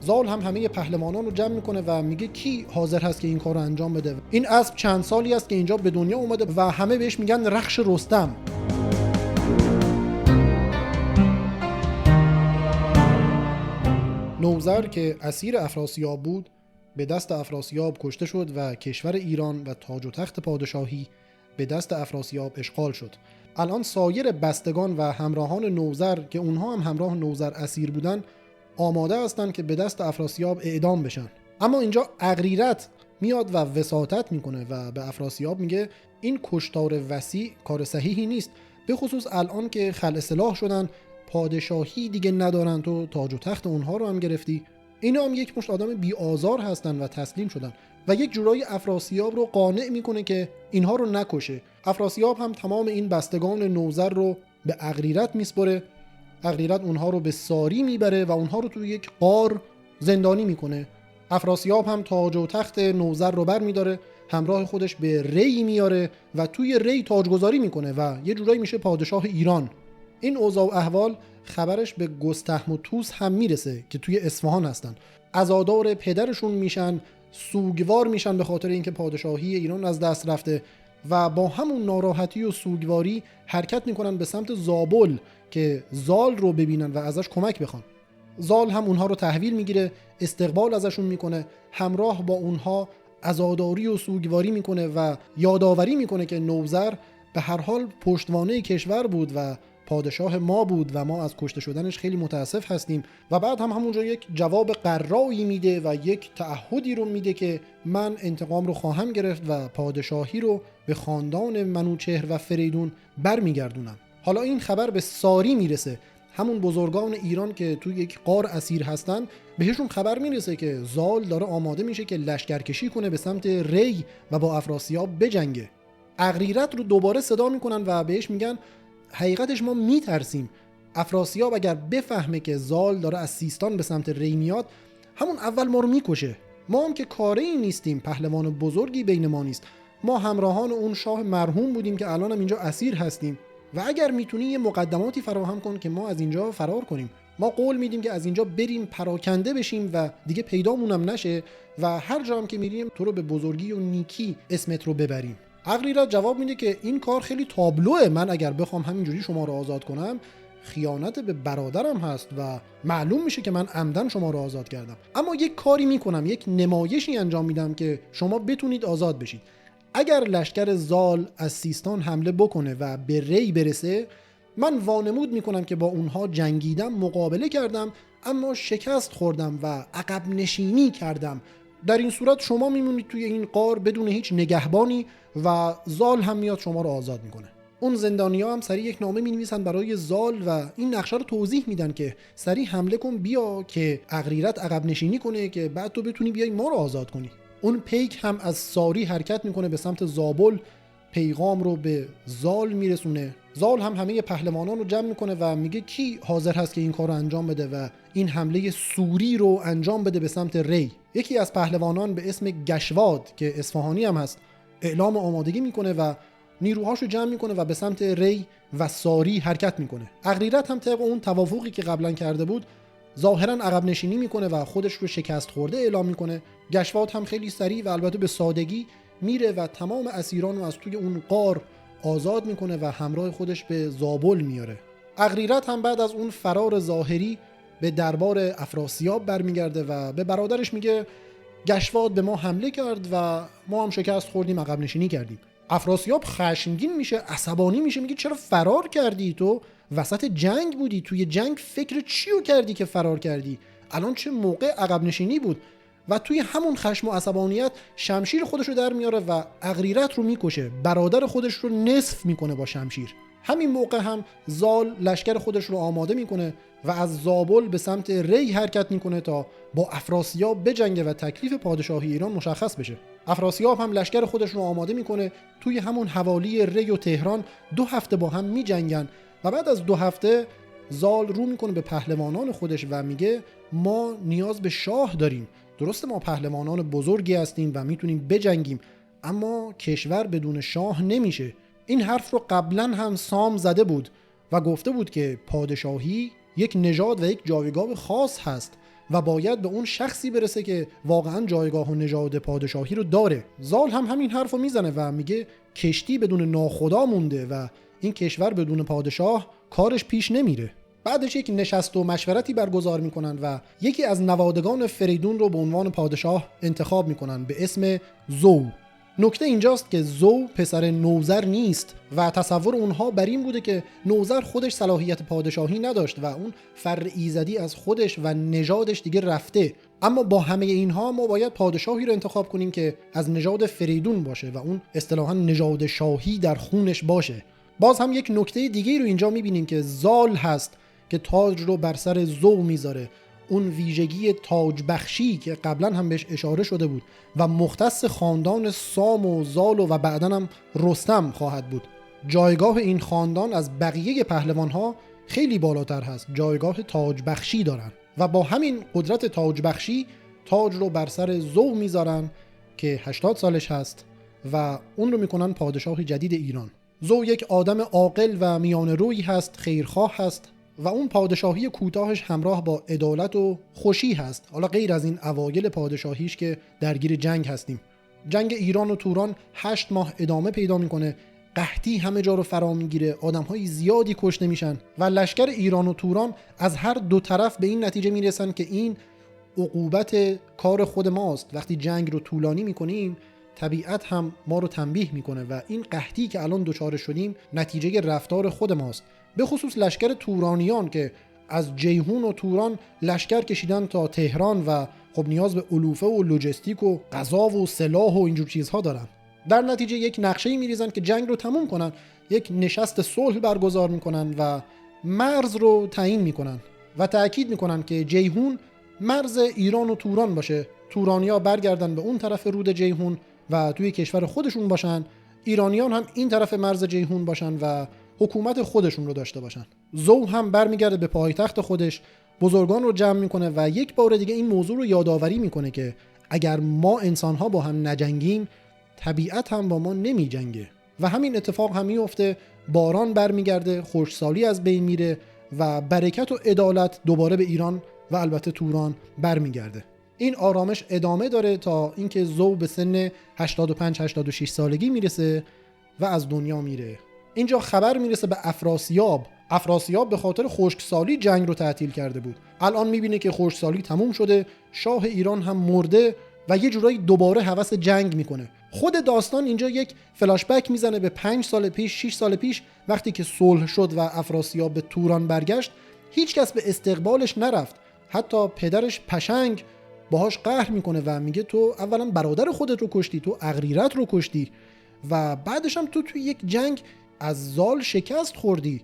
زال هم همه پهلوانان رو جمع میکنه و میگه کی حاضر هست که این کار رو انجام بده. این اسب چند سالی است که اینجا به دنیا اومده و همه بهش میگن رخش رستم. نوذر که اسیر افراسیاب بود به دست افراسیاب کشته شد و کشور ایران و تاج و تخت پادشاهی به دست افراسیاب اشغال شد. الان سایر بستگان و همراهان نوذر که اونها هم همراه نوذر اسیر بودن آماده هستند که به دست افراسیاب اعدام بشن. اما اینجا اغریرث میاد و وساطت میکنه و به افراسیاب میگه این کشتار وسیع کار صحیحی نیست، به خصوص الان که خلع سلاح شدن، پادشاهی دیگه ندارن، تو تاج و تخت اونها رو هم گرفتی. اینا هم یک مشت آدم بی آزار هستن و تسلیم شدن و یک جورایی افراسیاب رو قانع میکنه که اینها رو نکشه. افراسیاب هم تمام این بستگان نوذر رو به اغریرث میسپره. اغریرث اونها رو به ساری میبره و اونها رو توی یک غار زندانی میکنه. افراسیاب هم تاج و تخت نوذر رو بر میداره، همراه خودش به ری میاره و توی ری تاجگذاری میکنه و یه جورایی میشه پادشاه ایران. این اوضاع و احوال خبرش به گستهم و طوس هم میرسه که توی اصفهان هستن. عزادار پدرشون میشن، سوگوار میشن به خاطر اینکه پادشاهی ایران از دست رفته و با همون ناراحتی و سوگواری حرکت میکنن به سمت زابل که زال رو ببینن و ازش کمک بخوان. زال هم اونها رو تحویل میگیره، استقبال ازشون میکنه، همراه با اونها عزاداری و سوگواری میکنه و یادآوری میکنه که نوذر به هر حال پشتوانه کشور بود و پادشاه ما بود و ما از کشته شدنش خیلی متاسف هستیم. و بعد هم همونجا یک جواب قرایی میده و یک تعهدی رو میده که من انتقام رو خواهم گرفت و پادشاهی رو به خاندان منوچهر و فریدون برمیگردونم. حالا این خبر به ساری میرسه، همون بزرگان ایران که توی یک غار اسیر هستن، بهشون خبر میرسه که زال داره آماده میشه که لشکرکشی کنه به سمت ری و با افراسیاب بجنگه. اغریرث رو دوباره صدا میکنن و بهش میگن حقیقتش ما میترسیم، افراسیاب اگر بفهمه که زال داره از سیستان به سمت ری میاد، همون اول ما رو میکشه. ما هم که کاری نیستیم، پهلوان بزرگی بین ما نیست، ما همراهان اون شاه مرحوم بودیم که الان هم اینجا اسیر هستیم و اگر میتونی یه مقدماتی فراهم کن که ما از اینجا فرار کنیم، ما قول میدیم که از اینجا بریم پراکنده بشیم و دیگه پیدامونم نشه و هر جا هم که میریم تو رو به بزرگی و نیکی اسمت رو ببریم. اغریرث جواب میده که این کار خیلی تابلوه، من اگر بخوام همینجوری شما رو آزاد کنم خیانت به برادرم هست و معلوم میشه که من عمدن شما رو آزاد کردم. اما یک کاری میکنم، یک نمایشی انجام میدم که شما بتونید آزاد بشید. اگر لشکر زال از سیستان حمله بکنه و به ری برسه، من وانمود میکنم که با اونها جنگیدم، مقابله کردم، اما شکست خوردم و عقب نشینی کردم. در این صورت شما میمونید توی این غار بدون هیچ نگهبانی و زال هم میاد شما رو آزاد میکنه. اون زندانیا هم سریع یک نامه مینویسن برای زال و این نقشه رو توضیح میدن که سریع حمله کن بیا که اغریرث عقب نشینی کنه که بعد تو بتونی بیای ما رو آزاد کنی. اون پیک هم از ساری حرکت میکنه به سمت زابل، پیغام رو به زال میرسونه. زال هم همه پهلوانان رو جمع میکنه و میگه کی حاضر هست که این کار رو انجام بده و این حمله سوری رو انجام بده به سمت ری. یکی از پهلوانان به اسم گشواد که اصفهانی هم هست اعلام آمادگی میکنه و نیروهاشو جمع میکنه و به سمت ری و ساری حرکت میکنه. اغریرث هم طبق اون توافقی که قبلا کرده بود ظاهرا عقب نشینی میکنه و خودش رو شکست خورده اعلام میکنه. گشواد هم خیلی سریع و البته به سادگی میره و تمام اسیران رو از توی اون غار آزاد میکنه و همراه خودش به زابل میاره. اغریرث هم بعد از اون فرار ظاهری به دربار افراسیاب برمیگرده و به برادرش میگه گشواد به ما حمله کرد و ما هم شکست خوردیم، عقب نشینی کردیم. افراسیاب خشمگین میشه، عصبانی میشه، میگه چرا فرار کردی؟ تو وسط جنگ بودی، توی جنگ فکر چیو کردی که فرار کردی؟ الان چه موقع عقب نشینی بود؟ و توی همون خشم و عصبانیت شمشیر خودش رو در میاره و اغریرث رو میکشه، برادر خودش رو نصف میکنه با شمشیر. همین موقع هم زال لشکر خودش رو آماده میکنه و از زابل به سمت ری حرکت میکنه تا با افراسیاب بجنگه و تکلیف پادشاهی ایران مشخص بشه. افراسیاب هم لشکر خودش رو آماده میکنه، توی همون حوالی ری و تهران 2 هفته با هم میجنگن و بعد از 2 هفته زال رو میکنه به پهلوانان خودش و میگه ما نیاز به شاه داریم. درسته ما پهلوانان بزرگی هستیم و میتونیم بجنگیم، اما کشور بدون شاه نمیشه. این حرف رو قبلا هم سام زده بود و گفته بود که پادشاهی یک نژاد و یک جایگاه خاص هست و باید به اون شخصی برسه که واقعا جایگاه و نژاد پادشاهی رو داره. زال هم همین حرفو میزنه و میگه کشتی بدون ناخدا مونده و این کشور بدون پادشاه کارش پیش نمیره. بعدش یک نشست و مشورتی برگزار میکنن و یکی از نوادگان فریدون رو به عنوان پادشاه انتخاب میکنن به اسم زو. نکته اینجاست که زو پسر نوذر نیست و تصور اونها بر این بوده که نوذر خودش صلاحیت پادشاهی نداشت و اون فر ایزدی از خودش و نژادش دیگه رفته. اما با همه اینها ما باید پادشاهی رو انتخاب کنیم که از نژاد فریدون باشه و اون اصطلاحاً نژاد شاهی در خونش باشه. باز هم یک نکته دیگه رو اینجا میبینیم که زال هست که تاج رو بر سر زو میذاره. اون ویژگی تاج بخشی که قبلا هم بهش اشاره شده بود و مختص خاندان سام و زال و بعداً هم رستم خواهد بود. جایگاه این خاندان از بقیه پهلوانها خیلی بالاتر هست، جایگاه تاج بخشی دارن و با همین قدرت تاج بخشی تاج رو بر سر زو میذارن که 80 سالش هست و اون رو میکنن پادشاه جدید ایران. زو یک آدم عاقل و میانه روی هست، خیرخواه هست و اون پادشاهی کوتاهش همراه با عدالت و خوشی هست. حالا غیر از این اوایل پادشاهیش که درگیر جنگ هستیم. جنگ ایران و توران 8 ماه ادامه پیدا میکنه، قحطی همه جا رو فرا میگیره، آدم‌های زیادی کشته میشن و لشکر ایران و توران از هر دو طرف به این نتیجه میرسن که این عقوبت کار خود ماست. وقتی جنگ رو طولانی میکنیم طبیعت هم ما رو تنبیه میکنه و این قحطی که الان دچار شدیم نتیجه رفتار خود ماست. به خصوص لشکر تورانیان که از جیهون و توران لشکر کشیدن تا تهران و خب نیاز به علوفه و لوجستیک و غذا و سلاح و اینجور چیزها دارن. در نتیجه یک نقشه‌ای میریزن که جنگ رو تموم کنن، یک نشست صلح برگزار میکنن و مرز رو تعیین میکنن و تأکید میکنن که جیهون مرز ایران و توران باشه. تورانیا برگردن به اون طرف رود جیهون و توی کشور خودشون باشن، ایرانیان هم این طرف مرز جیهون باشن و حکومت خودشون رو داشته باشن. زو هم برمیگرده به پایتخت خودش، بزرگان رو جمع میکنه و یک بار دیگه این موضوع رو یادآوری میکنه که اگر ما انسان‌ها با هم نجنگیم طبیعت هم با ما نمی جنگه و همین اتفاق هم میفته. باران برمیگرده، خشکسالی از بین میره و برکت و عدالت دوباره به ایران و البته توران برمیگرده. این آرامش ادامه داره تا اینکه زو به سن 85-86 سالگی میرسه و از دنیا میره. اینجا خبر میرسه به افراسیاب. افراسیاب به خاطر خشکسالی جنگ رو تعطیل کرده بود. الان میبینه که خشکسالی تموم شده، شاه ایران هم مرده و یه جورایی دوباره هوس جنگ میکنه. خود داستان اینجا یک فلاش بک میزنه به 5 سال پیش، 6 سال پیش وقتی که صلح شد و افراسیاب به توران برگشت. هیچ کس به استقبالش نرفت. حتی پدرش پشنگ باهاش قهر میکنه و میگه تو اولا برادر خودت رو کشتی، تو اغریرت رو کشتی و بعدش هم تو توی یک جنگ از زال شکست خوردی.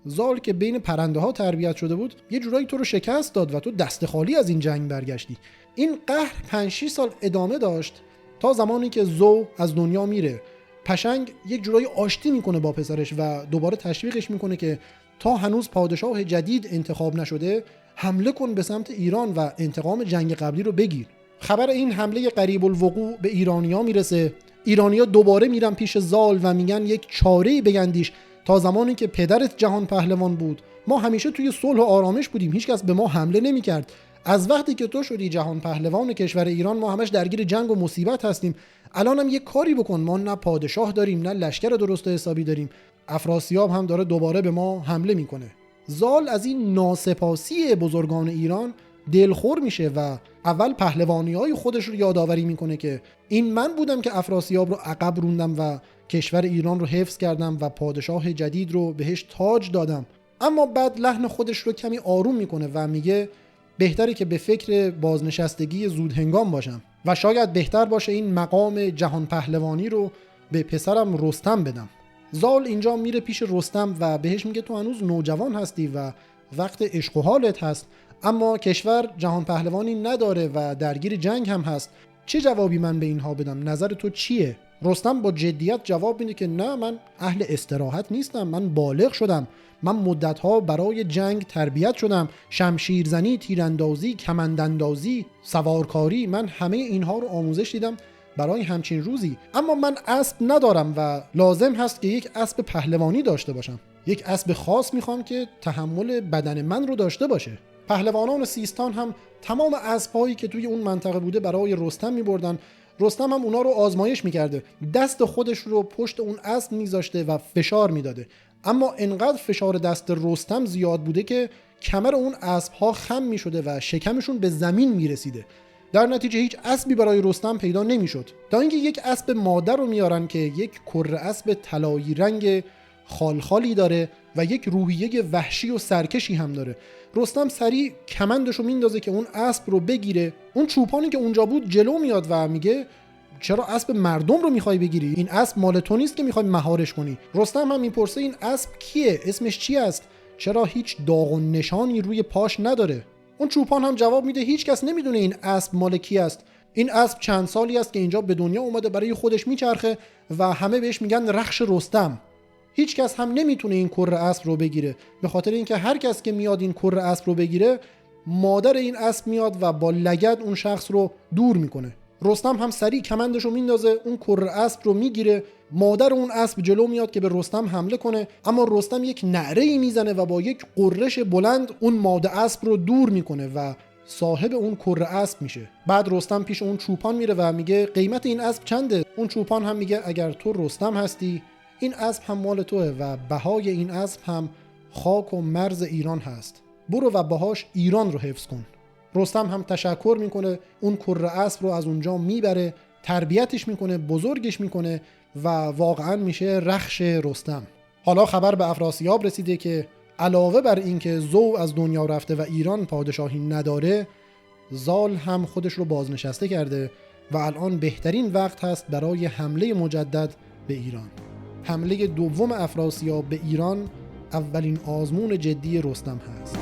زال که بین پرنده ها تربیت شده بود یه جورایی تو رو شکست داد و تو دست خالی از این جنگ برگشتی. این قهر 5-6 سال ادامه داشت تا زمانی که زو از دنیا میره. پشنگ یک جورایی آشتی میکنه با پسرش و دوباره تشویقش میکنه که تا هنوز پادشاه جدید انتخاب نشده حمله کن به سمت ایران و انتقام جنگ قبلی رو بگیر. خبر این حمله قریب الوقوع به ایرانیا میرسه. ایرانیا دوباره میرن پیش زال و میگن یک چاره‌ای بگندیش. تا زمانی که پدرت جهان پهلوان بود ما همیشه توی صلح و آرامش بودیم، هیچکس به ما حمله نمیکرد. از وقتی که تو شدی جهان پهلوان کشور ایران ما همش درگیر جنگ و مصیبت هستیم. الانم یک کاری بکن، ما نه پادشاه داریم نه لشکر درست و حسابی داریم. افراسیاب هم داره دوباره به ما حمله میکنه. زال از این ناسپاسی بزرگان ایران دلخور میشه و اول پهلوانی‌های خودش رو یادآوری میکنه که این من بودم که افراسیاب رو عقب روندم و کشور ایران رو حفظ کردم و پادشاه جدید رو بهش تاج دادم. اما بعد لحن خودش رو کمی آروم میکنه و میگه بهتره که به فکر بازنشستگی زود هنگام باشم و شاید بهتر باشه این مقام جهان پهلوانی رو به پسرم رستم بدم. زال اینجا میره پیش رستم و بهش میگه تو هنوز نوجوان هستی و وقت عشق و حالت هست، اما کشور جهان پهلوانی نداره و درگیر جنگ هم هست. چه جوابی من به اینها بدم؟ نظر تو چیه؟ رستم با جدیت جواب میده که نه، من اهل استراحت نیستم، من بالغ شدم، من مدتها برای جنگ تربیت شدم، شمشیرزنی، تیراندازی، کمنداندازی، سوارکاری، من همه اینها رو آموزش دیدم برای همچین روزی. اما من اسب ندارم و لازم هست که یک اسب پهلوانی داشته باشم. یک اسب خاص میخوام که تحمل بدن من رو داشته باشه. پهلوانان سیستان هم تمام اسب‌هایی که توی اون منطقه بوده برای رستم می‌بردن. رستم هم اونا رو آزمایش می‌کرده، دست خودش رو پشت اون اسب می‌ذاشته و فشار می‌داده، اما انقدر فشار دست رستم زیاد بوده که کمر اون اسب‌ها خم می‌شده و شکمشون به زمین می‌رسیده. در نتیجه هیچ اسبی برای رستم پیدا نمی‌شد، تا اینکه یک اسب مادر رو میارن که یک کره اسب طلایی رنگ خالخالی داره و یک روحیه وحشی و سرکشی هم داره. رستم سریع کمندش رو میندازه که اون اسب رو بگیره. اون چوپانی که اونجا بود جلو میاد و میگه چرا اسب مردم رو میخوای بگیری؟ این اسب مال تو نیست که میخوای مهارش کنی. رستم هم میپرسه این اسب کیه؟ اسمش چی است؟ چرا هیچ داغ و نشانی روی پاش نداره؟ اون چوپان هم جواب میده هیچ کس نمیدونه این اسب مال کی است. این اسب چند سالی است که اینجا به دنیا اومده، برای خودش میچرخه و همه بهش میگن رخش رستم. هیچ کس هم نمیتونه این کره اسب رو بگیره، به خاطر اینکه هر کس که میاد این کره اسب رو بگیره، مادر این اسب میاد و با لگد اون شخص رو دور میکنه. رستم هم سریع کمندش رو میندازه، اون کره اسب رو میگیره. مادر اون اسب جلو میاد که به رستم حمله کنه، اما رستم یک نعره‌ای میزنه و با یک غرش بلند اون ماده اسب رو دور میکنه و صاحب اون کره اسب میشه. بعد رستم پیش اون چوپان میره و میگه قیمت این اسب چنده؟ اون چوپان هم میگه اگر تو رستم هستی این اسب هم مال توه و بهای این اسب هم خاک و مرز ایران هست، برو و باهاش ایران رو حفظ کن. رستم هم تشکر میکنه، اون کره اسب رو از اونجا میبره، تربیتش میکنه، بزرگش میکنه و واقعا میشه رخش رستم. حالا خبر به افراسیاب رسیده که علاوه بر اینکه زو از دنیا رفته و ایران پادشاهی نداره، زال هم خودش رو بازنشسته کرده و الان بهترین وقت هست برای حمله مجدد به ایران. حمله دوم افراسیاب به ایران اولین آزمون جدی رستم هست.